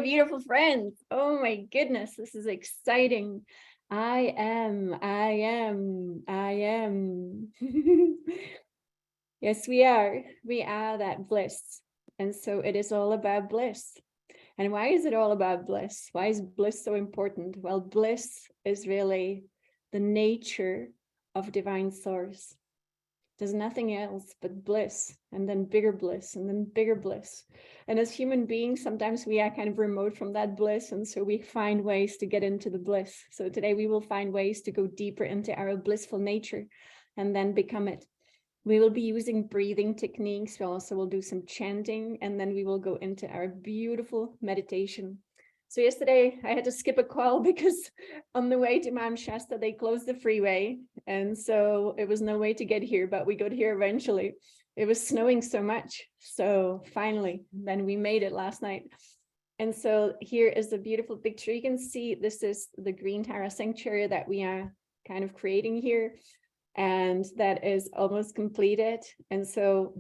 beautiful friends. Oh my goodness, this is exciting. I am. Yes, we are. We are that bliss. And so it is all about bliss. And why is it all about bliss? Why is bliss so important? Well, bliss is really the nature of divine source. There's nothing else but bliss, and then bigger bliss, and then bigger bliss. And as human beings, sometimes we are kind of remote from that bliss, and so we find ways to get into the bliss. So today we will find ways to go deeper into our blissful nature and then become it. We will be using breathing techniques. We also will do some chanting, and then we will go into our beautiful meditation. So yesterday I had to skip a call because on the way to Mount Shasta, they closed the freeway. And so it was no way to get here, but we got here eventually. It was snowing so much. So finally, then we made it last night. And so here is a beautiful picture. You can see this is the Green Tara Sanctuary that we are kind of creating here. And that is almost completed. And so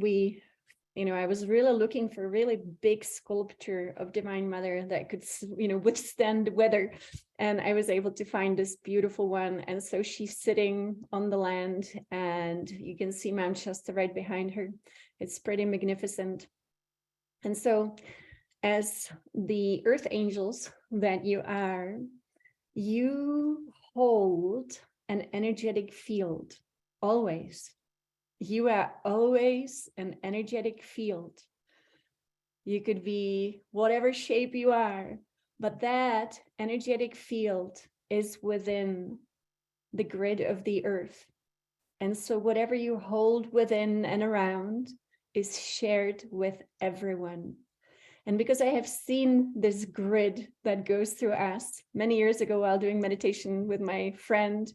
I was really looking for a really big sculpture of Divine Mother that could, withstand the weather. And I was able to find this beautiful one. And so she's sitting on the land and you can see Mount Shasta right behind her. It's pretty magnificent. And so as the earth angels that you are, you hold an energetic field, always. You are always an energetic field. You could be whatever shape you are, but that energetic field is within the grid of the earth. And so whatever you hold within and around is shared with everyone. And because I have seen this grid that goes through us many years ago while doing meditation with my friend,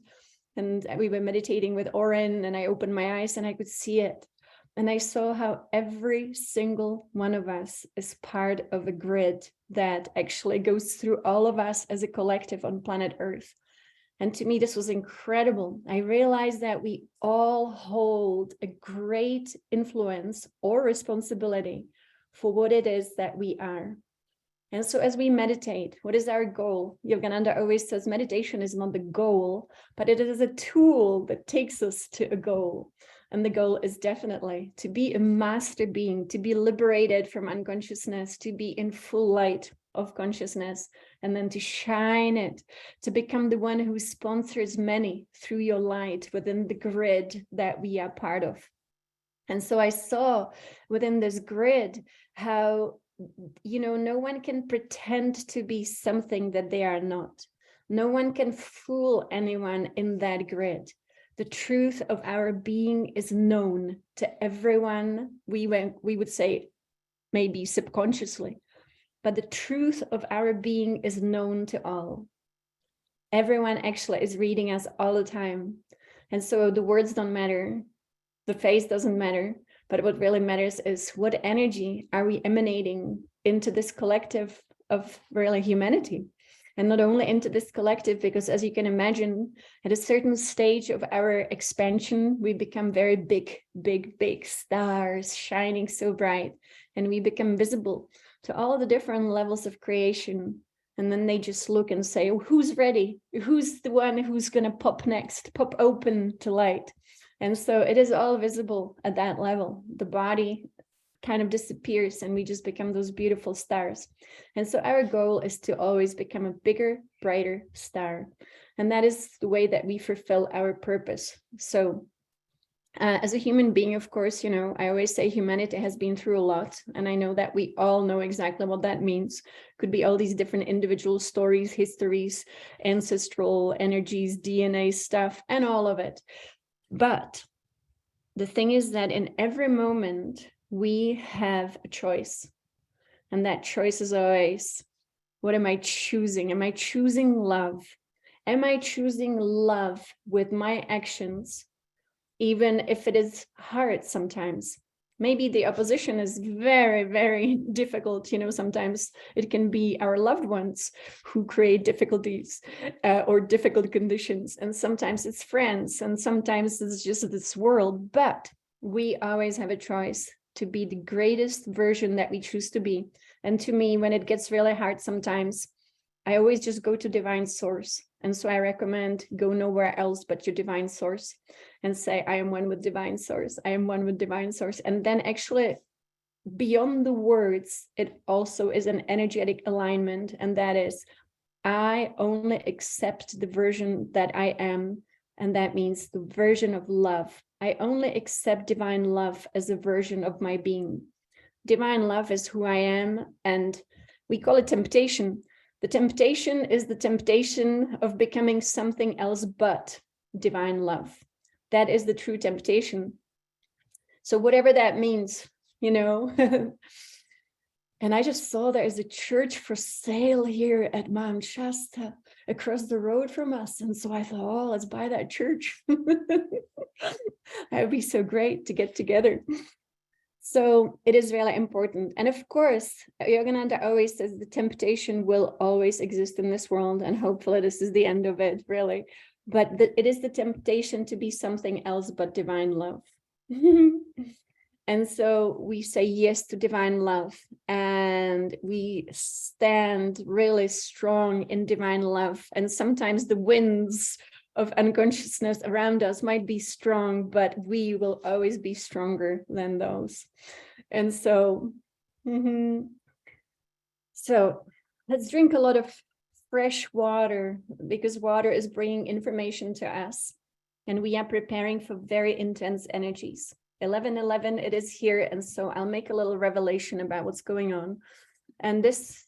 and we were meditating with Oren, and I opened my eyes and I could see it. And I saw how every single one of us is part of a grid that actually goes through all of us as a collective on planet Earth. And to me, this was incredible. I realized that we all hold a great influence or responsibility for what it is that we are. And so as we meditate, what is our goal? Yogananda always says meditation is not the goal, but it is a tool that takes us to a goal. And the goal is definitely to be a master being, to be liberated from unconsciousness, to be in full light of consciousness, and then to shine it, to become the one who sponsors many through your light within the grid that we are part of. And so I saw within this grid how no one can pretend to be something that they are not. No one can fool anyone in that grid. The truth of our being is known to everyone. We would say maybe subconsciously, but the truth of our being is known to all. Everyone actually is reading us all the time. And so the words don't matter. The face doesn't matter. But what really matters is what energy are we emanating into this collective of really humanity. And not only into this collective, because as you can imagine, at a certain stage of our expansion, we become very big, big, big stars shining so bright. And we become visible to all the different levels of creation. And then they just look and say, who's ready? Who's the one who's going to pop next, pop open to light? And so it is all visible at that level. The body kind of disappears and we just become those beautiful stars. And so our goal is to always become a bigger, brighter star. And that is the way that we fulfill our purpose. So as a human being, of course, I always say humanity has been through a lot. And I know that we all know exactly what that means. Could be all these different individual stories, histories, ancestral energies, DNA stuff, and all of it. But the thing is that in every moment, we have a choice. And that choice is always, what am I choosing? Am I choosing love? Am I choosing love with my actions? Even if it is hard sometimes. Maybe the opposition is very, very difficult. Sometimes it can be our loved ones who create difficulties or difficult conditions. And sometimes it's friends and sometimes it's just this world. But we always have a choice to be the greatest version that we choose to be. And to me, when it gets really hard sometimes, I always just go to divine source. And so I recommend go nowhere else but your divine source and say, I am one with divine source. I am one with divine source. And then actually beyond the words, it also is an energetic alignment. And that is, I only accept the version that I am. And that means the version of love. I only accept divine love as a version of my being. Divine love is who I am. And we call it temptation. The temptation is the temptation of becoming something else but divine love. That is the true temptation. So whatever that means, you know. And I just saw there is a church for sale here at Mount Shasta across the road from us. And so I thought, oh, let's buy that church. That would be so great to get together. So it is really important. And of course, Yogananda always says the temptation will always exist in this world. And hopefully this is the end of it, really. But it is the temptation to be something else but divine love. And so we say yes to divine love, and we stand really strong in divine love. And sometimes the winds of unconsciousness around us might be strong, but we will always be stronger than those. And so, so let's drink a lot of fresh water, because water is bringing information to us, and we are preparing for very intense energies. 11:11, it is here. And so I'll make a little revelation about what's going on. And this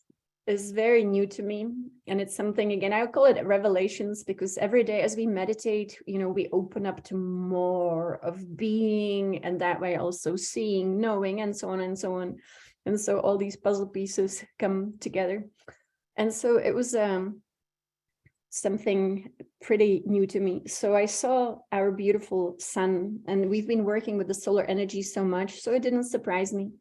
is very new to me. And it's something, again, I call it revelations, because every day as we meditate, you know, we open up to more of being, and that way also seeing, knowing, and so on and so on. And so all these puzzle pieces come together. And so it was something pretty new to me. So I saw our beautiful sun, and we've been working with the solar energy so much, so it didn't surprise me.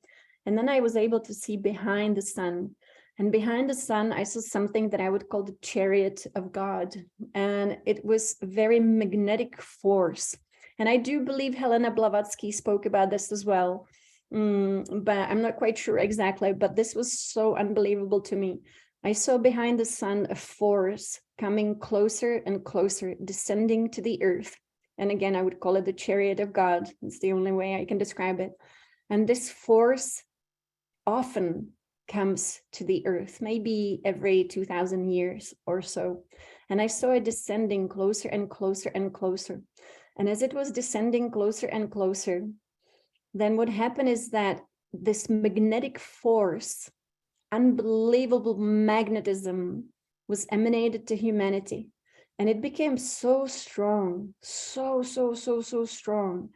And then I was able to see behind the sun. And behind the sun, I saw something that I would call the chariot of God. And it was a very magnetic force. And I do believe Helena Blavatsky spoke about this as well. But I'm not quite sure exactly, but this was so unbelievable to me. I saw behind the sun a force coming closer and closer, descending to the earth. And again, I would call it the chariot of God. It's the only way I can describe it. And this force often comes to the earth, maybe every 2,000 years or so. And I saw it descending closer and closer and closer. And as it was descending closer and closer, then what happened is that this magnetic force, unbelievable magnetism, was emanated to humanity. And it became so strong, so strong,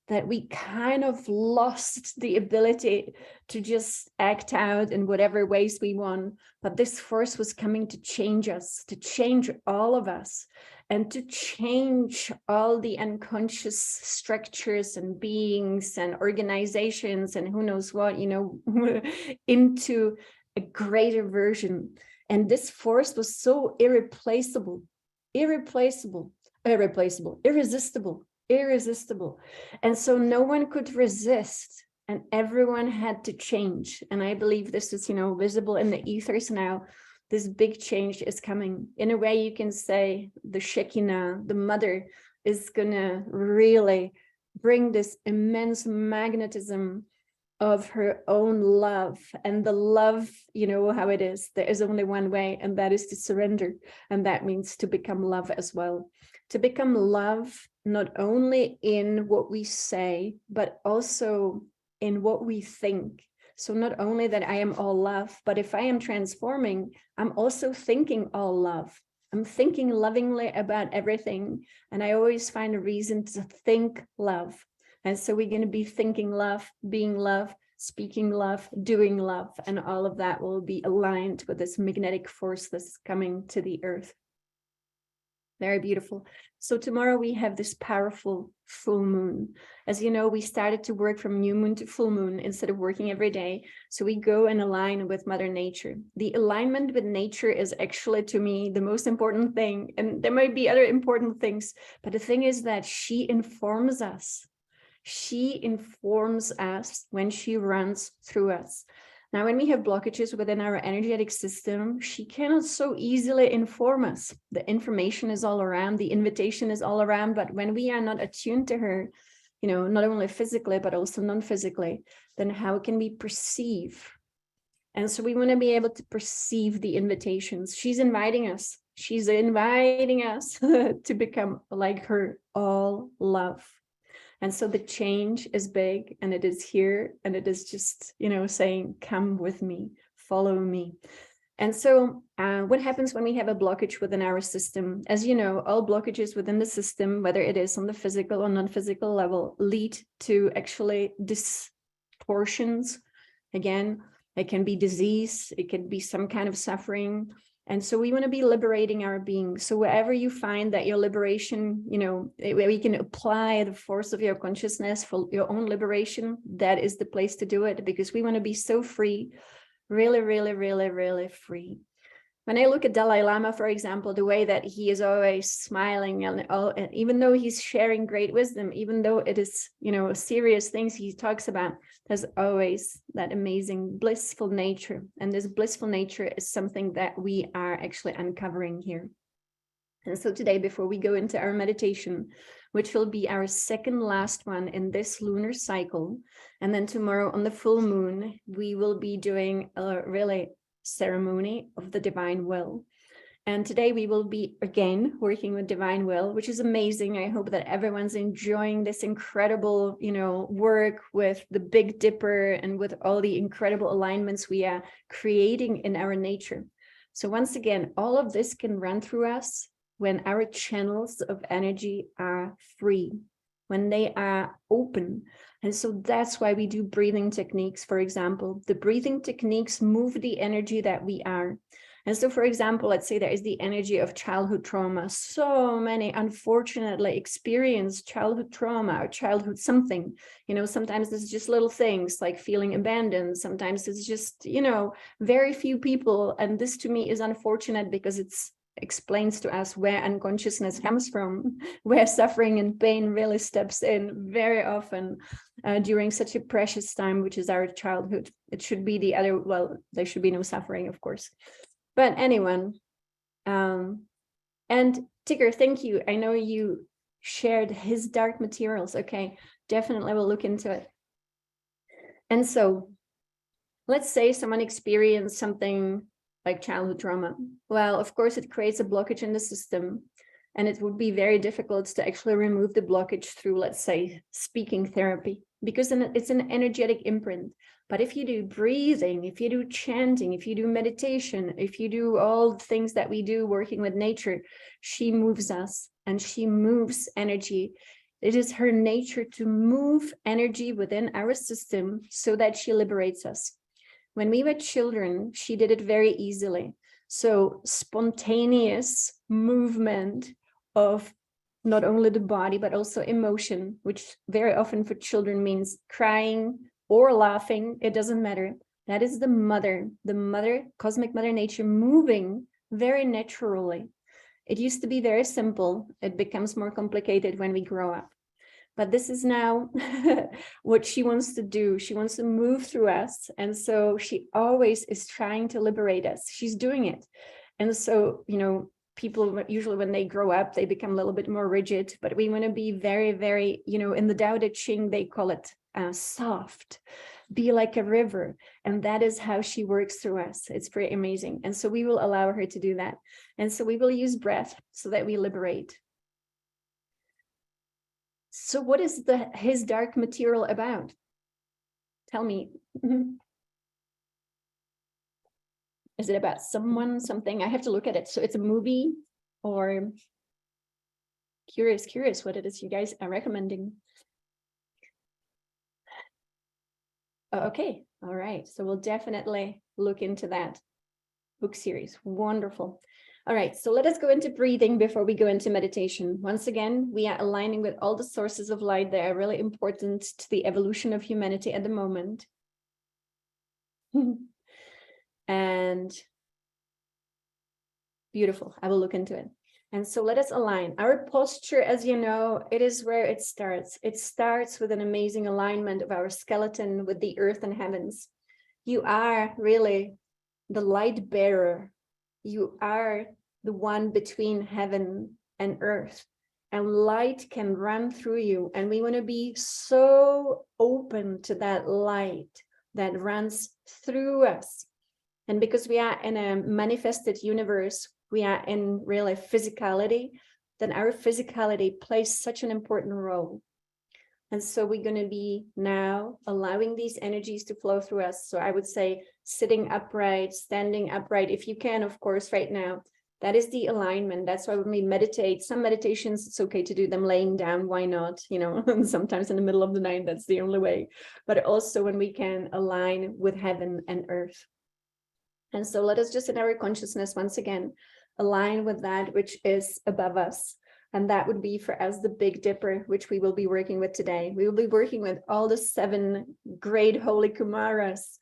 that we kind of lost the ability to just act out in whatever ways we want. But this force was coming to change us, to change all of us, and to change all the unconscious structures and beings and organizations and who knows what, you know, into a greater version. And this force was so irreplaceable. And so no one could resist, and everyone had to change. And I believe this is, you know, visible in the ethers now. This big change is coming. In a way, you can say the Shekinah, the mother, is gonna really bring this immense magnetism of her own love. And the love, you know how it is, there is only one way, and that is to surrender. And that means to become love as well. To become love, not only in what we say, but also in what we think. So not only that I am all love, but if I am transforming, I'm also thinking all love. I'm thinking lovingly about everything. And I always find a reason to think love. And so we're going to be thinking love, being love, speaking love, doing love, and all of that will be aligned with this magnetic force that's coming to the earth. Very beautiful. So tomorrow we have this powerful full moon. As you know, we started to work from new moon to full moon instead of working every day. So we go and align with Mother Nature. The alignment with nature is actually, to me, the most important thing. And there might be other important things, but the thing is that she informs us. She informs us when she runs through us. Now, when we have blockages within our energetic system, she cannot so easily inform us. The information is all around, the invitation is all around, but when we are not attuned to her, you know, not only physically, but also non-physically, then how can we perceive? And so we want to be able to perceive the invitations. She's inviting us. She's inviting us to become like her, all love. And so the change is big, and it is here, and it is just, you know, saying, come with me, follow me. And so what happens when we have a blockage within our system? As you know, all blockages within the system, whether it is on the physical or non-physical level, lead to actually distortions. Again, it can be disease, it can be some kind of suffering. And so we want to be liberating our being. So wherever you find that your liberation, you know, where you can apply the force of your consciousness for your own liberation, that is the place to do it, because we want to be so free, really, really, really, really free. When I look at Dalai Lama, for example, the way that he is always smiling, and even though he's sharing great wisdom, even though it is, you know, serious things he talks about, there's always that amazing blissful nature. And this blissful nature is something that we are actually uncovering here. And so today, before we go into our meditation, which will be our second last one in this lunar cycle, and then tomorrow on the full moon, we will be doing a really ceremony of the divine will. And today we will be again working with divine will, which is amazing. I hope that everyone's enjoying this incredible, you know, work with the Big Dipper and with all the incredible alignments we are creating in our nature. So once again, all of this can run through us when our channels of energy are free, when they are open. And so that's why we do breathing techniques, for example. The breathing techniques move the energy that we are. And so, for example, let's say there is the energy of childhood trauma. So many, unfortunately, experience childhood trauma or childhood something. You know, sometimes it's just little things like feeling abandoned. Sometimes it's just, you know, very few people. And this to me is unfortunate because it's explains to us where unconsciousness comes from, where suffering and pain really steps in very often during such a precious time, which is our childhood. It should be the other, well, there should be no suffering, of course. But anyone, and Tigger, thank you. I know you shared his dark materials. Okay, definitely will look into it. And so let's say someone experienced something like childhood trauma. Well, of course, it creates a blockage in the system, and it would be very difficult to actually remove the blockage through, let's say, speaking therapy, because it's an energetic imprint. But if you do breathing, if you do chanting, if you do meditation, if you do all the things that we do working with nature, she moves us and she moves energy. It is her nature to move energy within our system so that she liberates us. When we were children, she did it very easily. So spontaneous movement of not only the body, but also emotion, which very often for children means crying or laughing, it doesn't matter. That is the mother, cosmic mother nature moving very naturally. It used to be very simple. It becomes more complicated when we grow up. But this is now what she wants to do. She wants to move through us. And so she always is trying to liberate us. She's doing it. And so, you know, people usually when they grow up, they become a little bit more rigid, but we want to be very, very, you know, in the Tao Te Ching, they call it soft, be like a river. And that is how she works through us. It's pretty amazing. And so we will allow her to do that. And so we will use breath so that we liberate. So what is his dark material about? Tell me. Is it about someone, something? I have to look at it. So it's a movie, or curious what it is you guys are recommending. Okay, all right. So we'll definitely look into that book series. Wonderful. All right, so let us go into breathing before we go into meditation. Once again, we are aligning with all the sources of light that are really important to the evolution of humanity at the moment. And beautiful, I will look into it. And so let us align. Our posture, as you know, it is where it starts. It starts with an amazing alignment of our skeleton with the earth and heavens. You are really the light bearer. You are the one between heaven and earth. And light can run through you. And we want to be so open to that light that runs through us. And because we are in a manifested universe, we are in really physicality, then our physicality plays such an important role. And so we're going to be now allowing these energies to flow through us. So I would say sitting upright, standing upright, if you can, of course, right now. That is the alignment. That's why when we meditate, some meditations, it's okay to do them laying down. Why not? You know, sometimes in the middle of the night, that's the only way. But also when we can align with heaven and earth. And so let us just in our consciousness, once again, align with that which is above us. And that would be for us the Big Dipper, which we will be working with today. We will be working with all the 7 great holy Kumaras,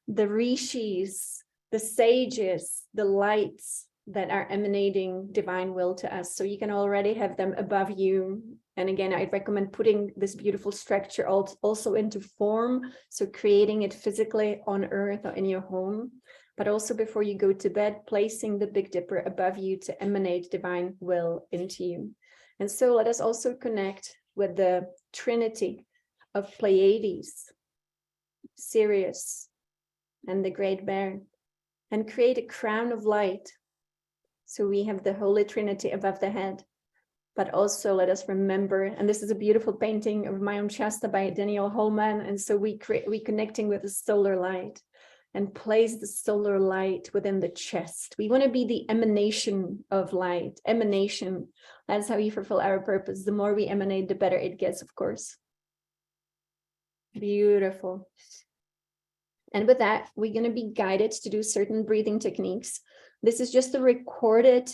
the rishis, the sages, the lights that are emanating divine will to us. So you can already have them above you. And again, I'd recommend putting this beautiful structure also into form. So creating it physically on earth or in your home. But also before you go to bed, placing the Big Dipper above you to emanate divine will into you. And so let us also connect with the Trinity of Pleiades, Sirius, and the Great Bear, and create a crown of light. So we have the Holy Trinity above the head, but also let us remember, and this is a beautiful painting of Mayum Shasta by Daniel Holman, and so we connecting with the solar light. And place the solar light within the chest. We want to be the emanation of light, emanation. That's how we fulfill our purpose. The more we emanate, the better it gets, of course. Beautiful. And with that, we're going to be guided to do certain breathing techniques. This is just the recorded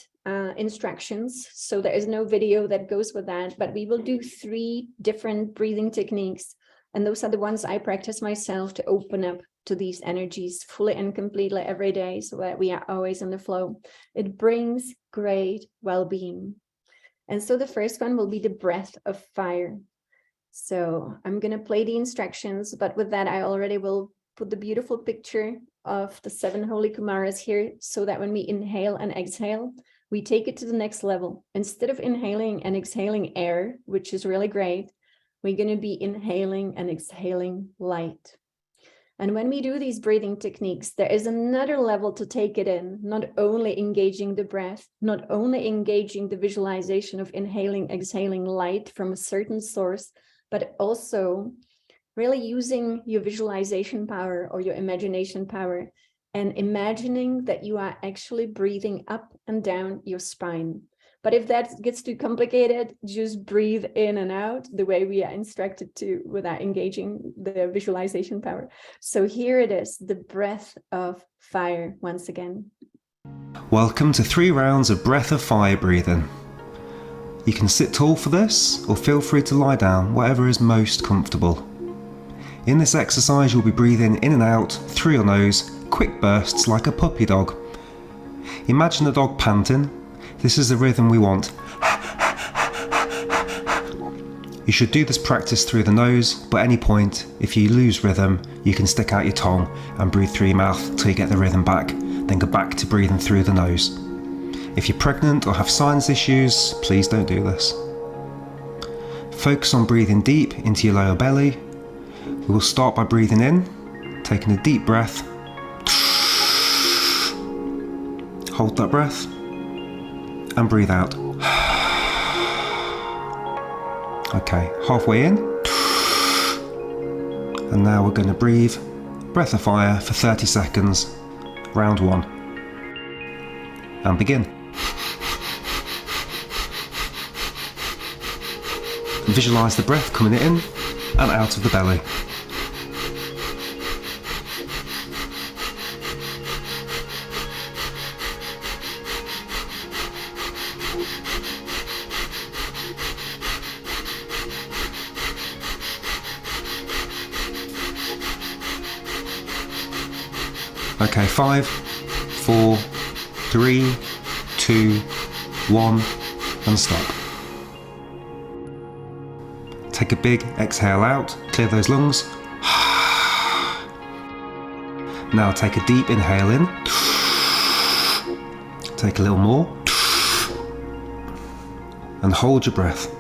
instructions. So there is no video that goes with that, but we will do 3 different breathing techniques. And those are the ones I practice myself to open up to these energies fully and completely every day so that we are always in the flow. It brings great well-being. And so the first one will be the breath of fire. So I'm going to play the instructions, but with that, I already will put the beautiful picture of the 7 holy Kumaras here so that when we inhale and exhale, we take it to the next level. Instead of inhaling and exhaling air, which is really great, we're going to be inhaling and exhaling light. And when we do these breathing techniques, there is another level to take it in, not only engaging the breath, not only engaging the visualization of inhaling, exhaling light from a certain source, but also really using your visualization power or your imagination power and imagining that you are actually breathing up and down your spine. But if that gets too complicated, just breathe in and out the way we are instructed to without engaging the visualization power. So here it is, the breath of fire once again. Welcome to 3 rounds of breath of fire breathing. You can sit tall for this or feel free to lie down, whatever is most comfortable. In this exercise, you'll be breathing in and out through your nose, quick bursts like a puppy dog. Imagine a dog panting. This is the rhythm we want. You should do this practice through the nose, but at any point, if you lose rhythm, you can stick out your tongue and breathe through your mouth till you get the rhythm back, then go back to breathing through the nose. If you're pregnant or have sinus issues, please don't do this. Focus on breathing deep into your lower belly. We will start by breathing in, taking a deep breath. Hold that breath. And breathe out. Okay, halfway in. And now we're going to breathe breath of fire for 30 seconds. Round 1. And begin. Visualize the breath coming in and out of the belly. Okay, 5, 4, 3, 2, 1, and stop. Take a big exhale out, clear those lungs. Now take a deep inhale in. Take a little more. And hold your breath.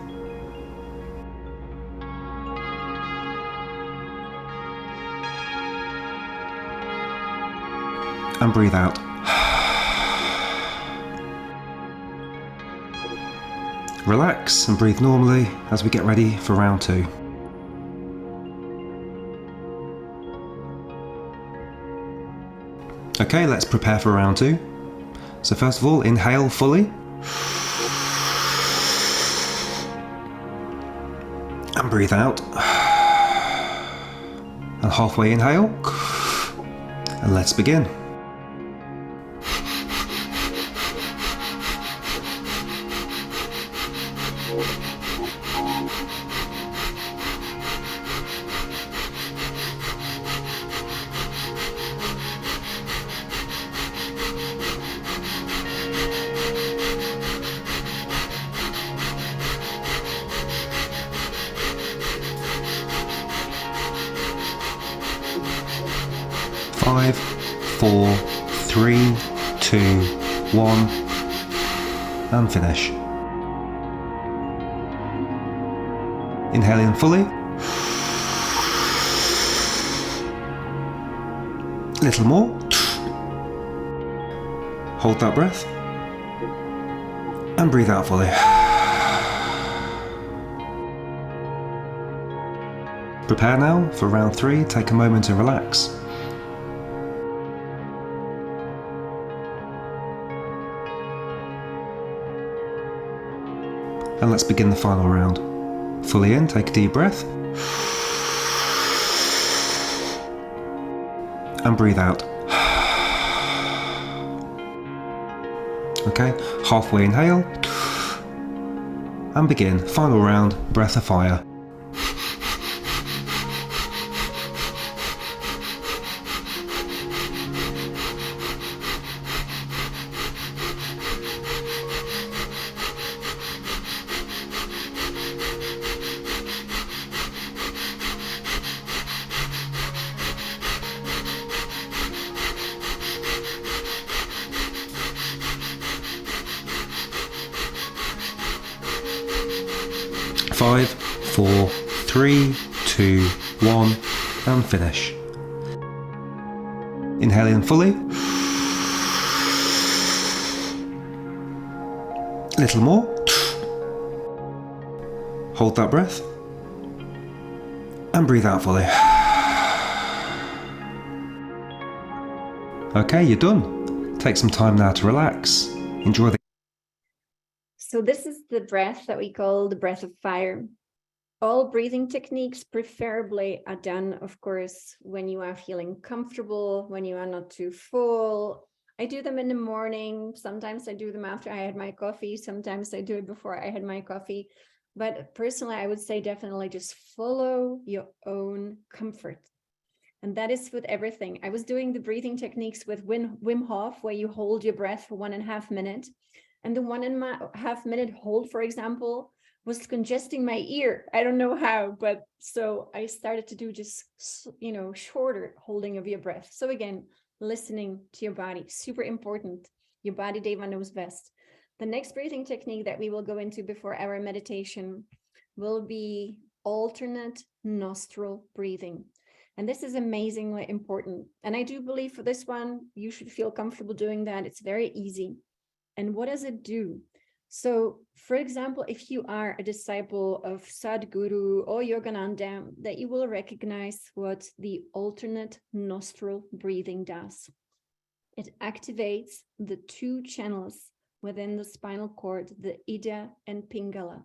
And breathe out. Relax and breathe normally as we get ready for round 2. Okay, let's prepare for round 2. So first of all, inhale fully. And breathe out. And halfway inhale. And let's begin. Five, 4, 3, 2, 1, and finish. Inhale in fully. Little more. Hold that breath. And breathe out fully. Prepare now for round 3. Take a moment to relax. And let's begin the final round. Fully in, take a deep breath. And breathe out. Okay, halfway inhale. And begin, final round, breath of fire. Five, 4, 3, 2, 1, and finish. Inhale in fully. Little more. Hold that breath. And breathe out fully. Okay, you're done. Take some time now to relax. Enjoy the... So this is the breath that we call the breath of fire. All breathing techniques preferably are done, of course, when you are feeling comfortable, when you are not too full. I do them in the morning. Sometimes I do them after I had my coffee. Sometimes I do it before I had my coffee. But personally, I would say definitely just follow your own comfort. And that is with everything. I was doing the breathing techniques with Wim Hof, where you hold your breath for 1.5 minutes. And the 1.5 minute hold, for example, was congesting my ear. I don't know how, but so I started to do just, shorter holding of your breath. So again, listening to your body, super important. Your body, Deva, knows best. The next breathing technique that we will go into before our meditation will be alternate nostril breathing. And this is amazingly important. And I do believe for this one, you should feel comfortable doing that. It's very easy. And what does it do? So, for example, if you are a disciple of Sadhguru or Yogananda, that you will recognize what the alternate nostril breathing does. It activates the 2 channels within the spinal cord, the Ida and Pingala.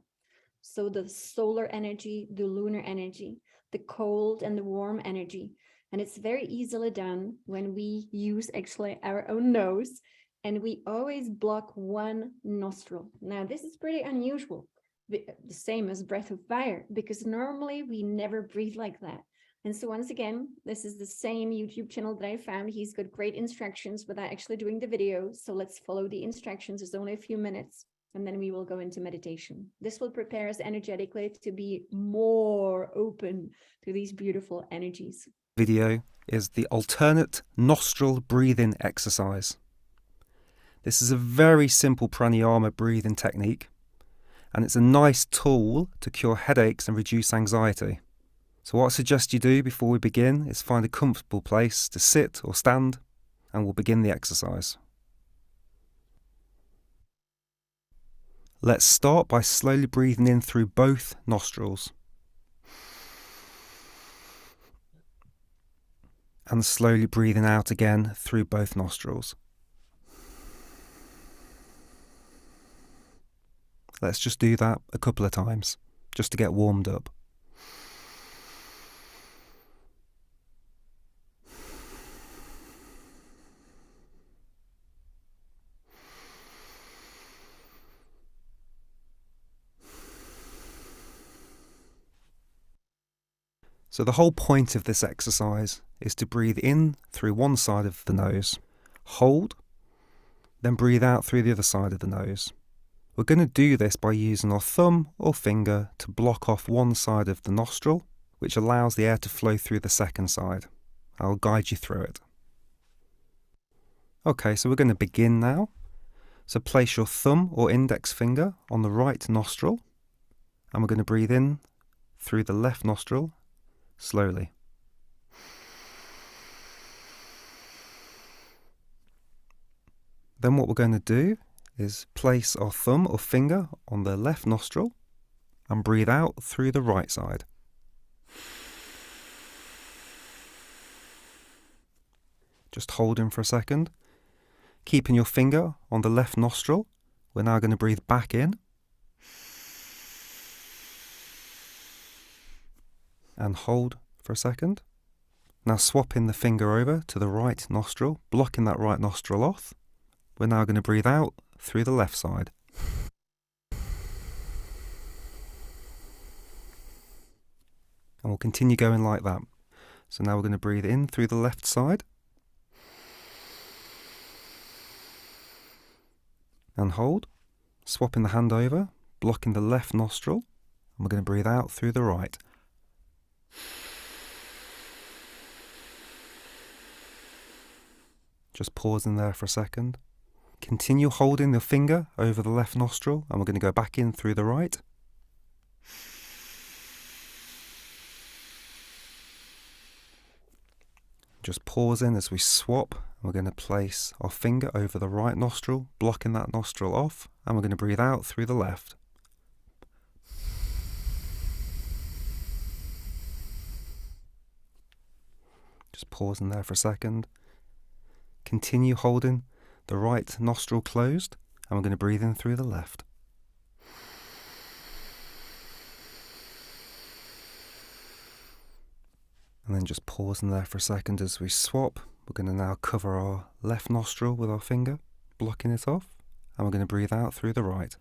So the solar energy, the lunar energy, the cold and the warm energy. And it's very easily done when we use actually our own nose. And we always block one nostril. Now, this is pretty unusual, the same as breath of fire, because normally we never breathe like that. And so once again, this is the same YouTube channel that I found. He's got great instructions without actually doing the video. So let's follow the instructions. It's only a few minutes. And then we will go into meditation. This will prepare us energetically to be more open to these beautiful energies. Video is the alternate nostril breathing exercise. This is a very simple pranayama breathing technique, and it's a nice tool to cure headaches and reduce anxiety. So what I suggest you do before we begin is find a comfortable place to sit or stand, and we'll begin the exercise. Let's start by slowly breathing in through both nostrils and slowly breathing out again through both nostrils. Let's just do that a couple of times, just to get warmed up. So the whole point of this exercise is to breathe in through one side of the nose, hold, then breathe out through the other side of the nose. We're going to do this by using our thumb or finger to block off one side of the nostril, which allows the air to flow through the second side. I'll guide you through it. Okay, so we're going to begin now. So place your thumb or index finger on the right nostril, and we're going to breathe in through the left nostril slowly. Then what we're going to do is place our thumb or finger on the left nostril and breathe out through the right side. Just hold in for a second. Keeping your finger on the left nostril, we're now going to breathe back in and hold for a second. Now swapping the finger over to the right nostril, blocking that right nostril off. We're now going to breathe out through the left side. And we'll continue going like that. So now we're going to breathe in through the left side and hold, swapping the hand over, blocking the left nostril, and we're going to breathe out through the right. Just pausing there for a second. Continue holding the finger over the left nostril, and we're going to go back in through the right. Just pausing as we swap. We're going to place our finger over the right nostril, blocking that nostril off, and we're going to breathe out through the left. Just pausing there for a second. Continue holding the right nostril closed, and we're going to breathe in through the left. And then just pausing there for a second as we swap. We're going to now cover our left nostril with our finger, blocking it off, and we're going to breathe out through the right.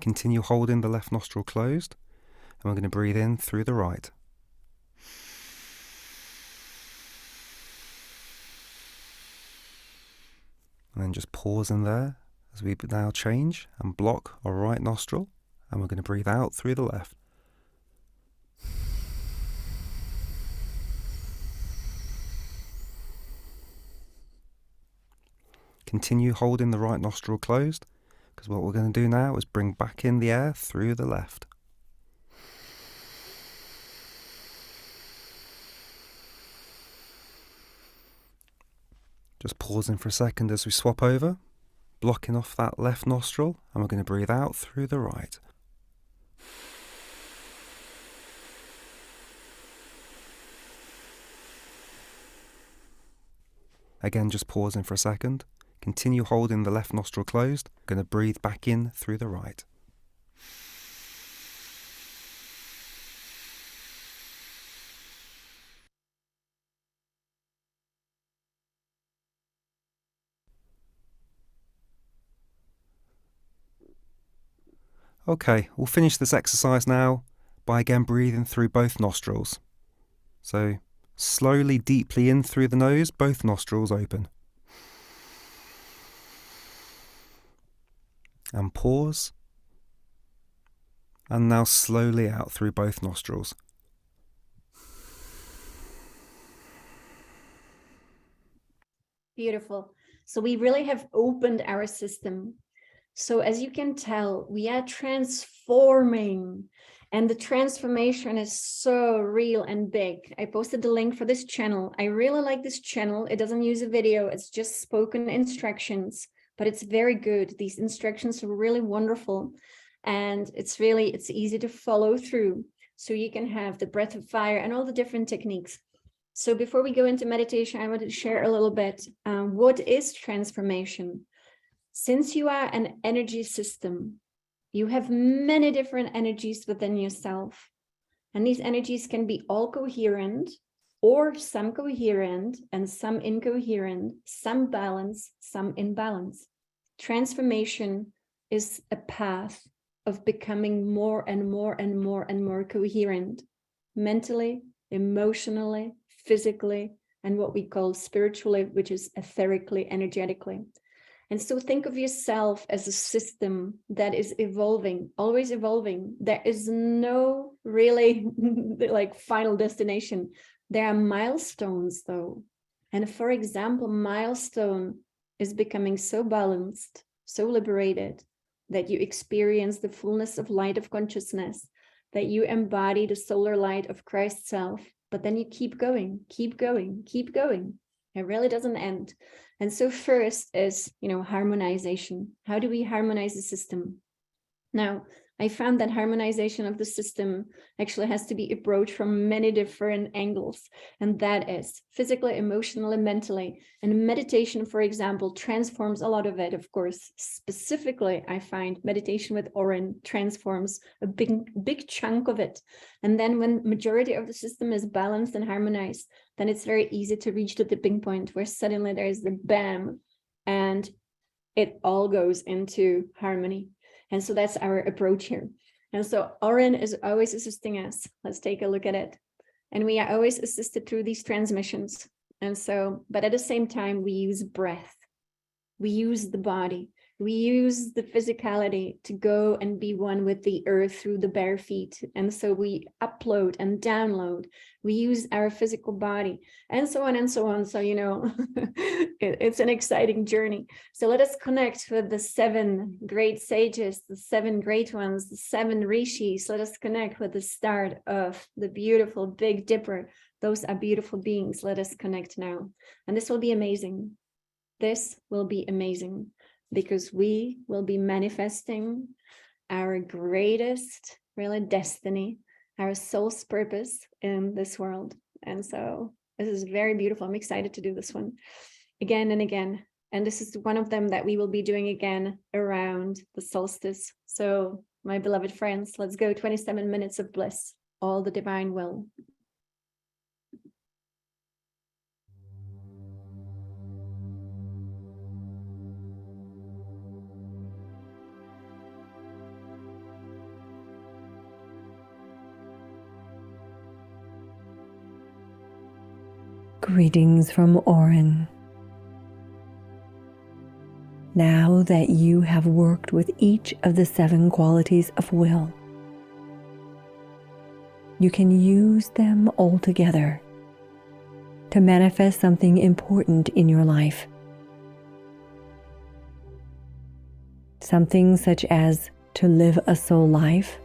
Continue holding the left nostril closed, and we're going to breathe in through the right. And then just pausing there as we now change and block our right nostril, and we're going to breathe out through the left. Continue holding the right nostril closed, because what we're going to do now is bring back in the air through the left. Just pausing for a second as we swap over, blocking off that left nostril, and we're going to breathe out through the right. Again, just pausing for a second. Continue holding the left nostril closed. We're going to breathe back in through the right. Okay, we'll finish this exercise now by again breathing through both nostrils. So Slowly, deeply in through the nose, both nostrils open. And pause. And now slowly out through both nostrils. Beautiful. So we really have opened our system. So as you can tell, we are transforming, and the transformation is so real and big. I posted the link for this channel. I really like this channel. It doesn't use a video. It's just spoken instructions, but it's very good. These instructions are really wonderful. And it's easy to follow through. So you can have the breath of fire and all the different techniques. So before we go into meditation, I want to share a little bit. What is transformation? Since you are an energy system, you have many different energies within yourself. And these energies can be all coherent, or some coherent and some incoherent, some balanced, some imbalance. Transformation is a path of becoming more and more and more and more coherent, mentally, emotionally, physically, and what we call spiritually, which is etherically, energetically. And so think of yourself as a system that is evolving, always evolving. There is no really like final destination. There are milestones though. And for example, milestone is becoming so balanced, so liberated, that you experience the fullness of light of consciousness, that you embody the solar light of Christ's self, but then you keep going, keep going, keep going. It really doesn't end. And so first is, harmonization. How do we harmonize the system? Now, I found that harmonization of the system actually has to be approached from many different angles. And that is physically, emotionally, mentally. And meditation, for example, transforms a lot of it, of course. Specifically, I find meditation with Oren transforms a big chunk of it. And then when majority of the system is balanced and harmonized, then it's very easy to reach the tipping point where suddenly there's the bam, and it all goes into harmony. And so that's our approach here. And so Oren is always assisting us. Let's take a look at it. And we are always assisted through these transmissions. And so, but at the same time, we use breath. We use the body. We use the physicality to go and be one with the earth through the bare feet. And so we upload and download. We use our physical body and so on and so on. So, it's an exciting journey. So let us connect with the 7 great sages, the 7 great ones, the 7 rishis. Let us connect with the start of the beautiful Big Dipper. Those are beautiful beings. Let us connect now. And this will be amazing. This will be amazing, because we will be manifesting our greatest, really, destiny, our soul's purpose in this world. And so this is very beautiful. I'm excited to do this one again and again. And this is one of them that we will be doing again around the solstice. So my beloved friends, let's go. 27 minutes of bliss, all the divine will. Greetings from Oren. Now that you have worked with each of the 7 qualities of will, you can use them all together to manifest something important in your life. Something such as to live a soul life,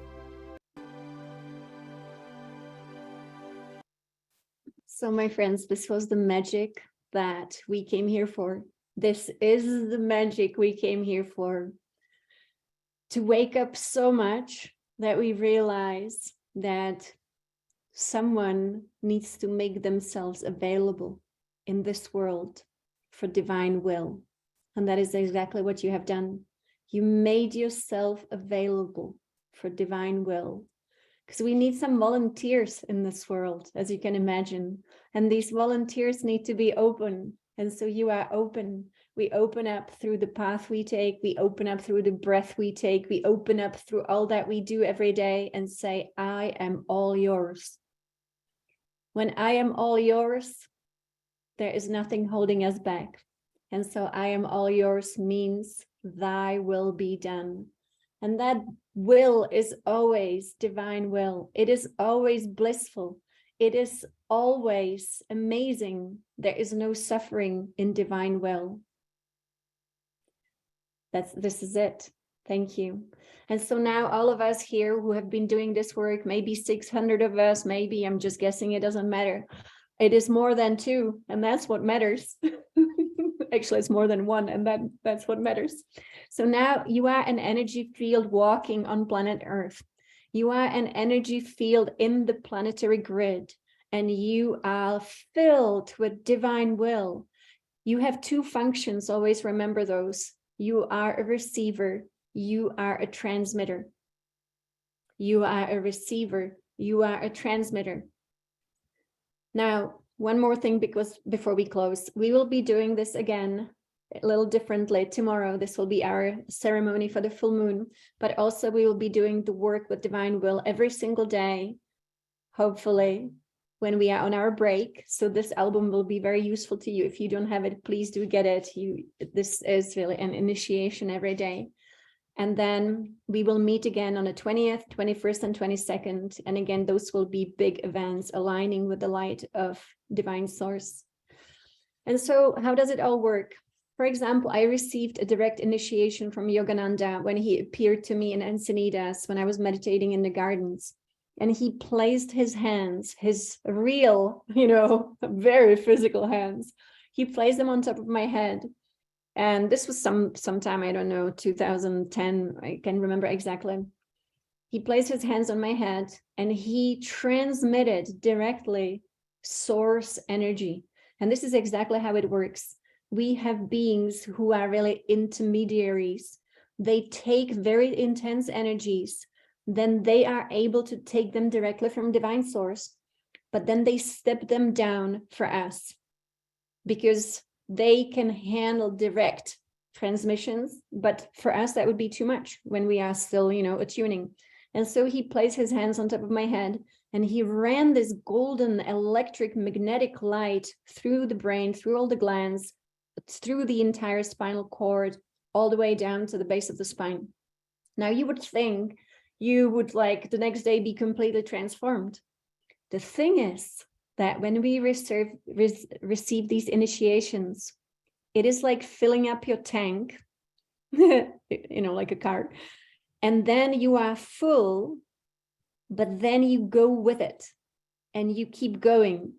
So my friends, this was the magic that we came here for. This is the magic we came here for. To wake up so much that we realize that someone needs to make themselves available in this world for divine will. And that is exactly what you have done. You made yourself available for divine will. Because we need some volunteers in this world, as you can imagine. And these volunteers need to be open. And so you are open. We open up through the path we take. We open up through the breath we take. We open up through all that we do every day and say, I am all yours. When I am all yours, there is nothing holding us back. And so I am all yours means thy will be done. And that will is always divine will. It is always blissful. It is always amazing. There is no suffering in divine will. This is it. Thank you. And so now all of us here who have been doing this work, maybe 600 of us, maybe I'm just guessing, it doesn't matter. It is more than 2, and that's what matters. Actually, it's more than 1, and that's what matters. So now you are an energy field walking on planet Earth. You are an energy field in the planetary grid, and you are filled with divine will. You have 2 functions, always remember those. You are a receiver, you are a transmitter. You are a receiver, you are a transmitter. Now, one more thing, because before we close, we will be doing this again a little differently tomorrow. This will be our ceremony for the full moon, but also we will be doing the work with divine will every single day, hopefully, when we are on our break. So this album will be very useful to you. If you don't have it, please do get it. This is really an initiation every day. And then we will meet again on the 20th, 21st, and 22nd. And again, those will be big events aligning with the light of divine source. And so how does it all work? For example, I received a direct initiation from Yogananda when he appeared to me in Encinitas when I was meditating in the gardens. And he placed his hands, his real, very physical hands, he placed them on top of my head. And this was sometime, I don't know, 2010, I can't remember exactly. He placed his hands on my head and he transmitted directly source energy. And this is exactly how it works. We have beings who are really intermediaries. They take very intense energies, then they are able to take them directly from divine source, but then they step them down for us because they can handle direct transmissions, but for us that would be too much when we are still, attuning. And so he placed his hands on top of my head and he ran this golden electric magnetic light through the brain, through all the glands, through the entire spinal cord, all the way down to the base of the spine. Now you would think you would the next day be completely transformed. The thing is that when we receive these initiations, it is like filling up your tank, like a car, and then you are full, but then you go with it and you keep going.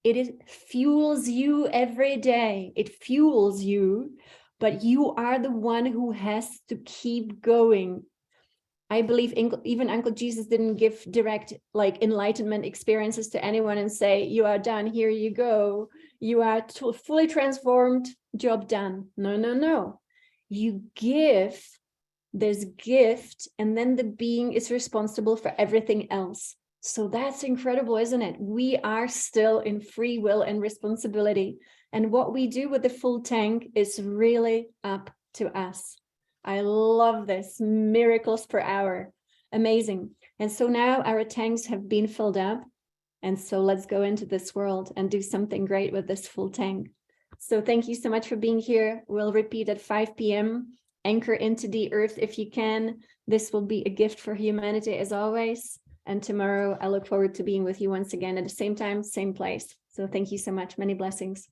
It fuels you every day. It fuels you, but you are the one who has to keep going. I believe even Uncle Jesus didn't give direct enlightenment experiences to anyone and say, you are done, here you go. You are fully transformed, job done. No. You give this gift and then the being is responsible for everything else. So that's incredible, isn't it? We are still in free will and responsibility. And what we do with the full tank is really up to us. I love this. Miracles per hour. Amazing. And so now our tanks have been filled up. And so let's go into this world and do something great with this full tank. So thank you so much for being here. We'll repeat at 5 p.m. Anchor into the earth if you can. This will be a gift for humanity as always. And tomorrow I look forward to being with you once again at the same time, same place. So thank you so much. Many blessings.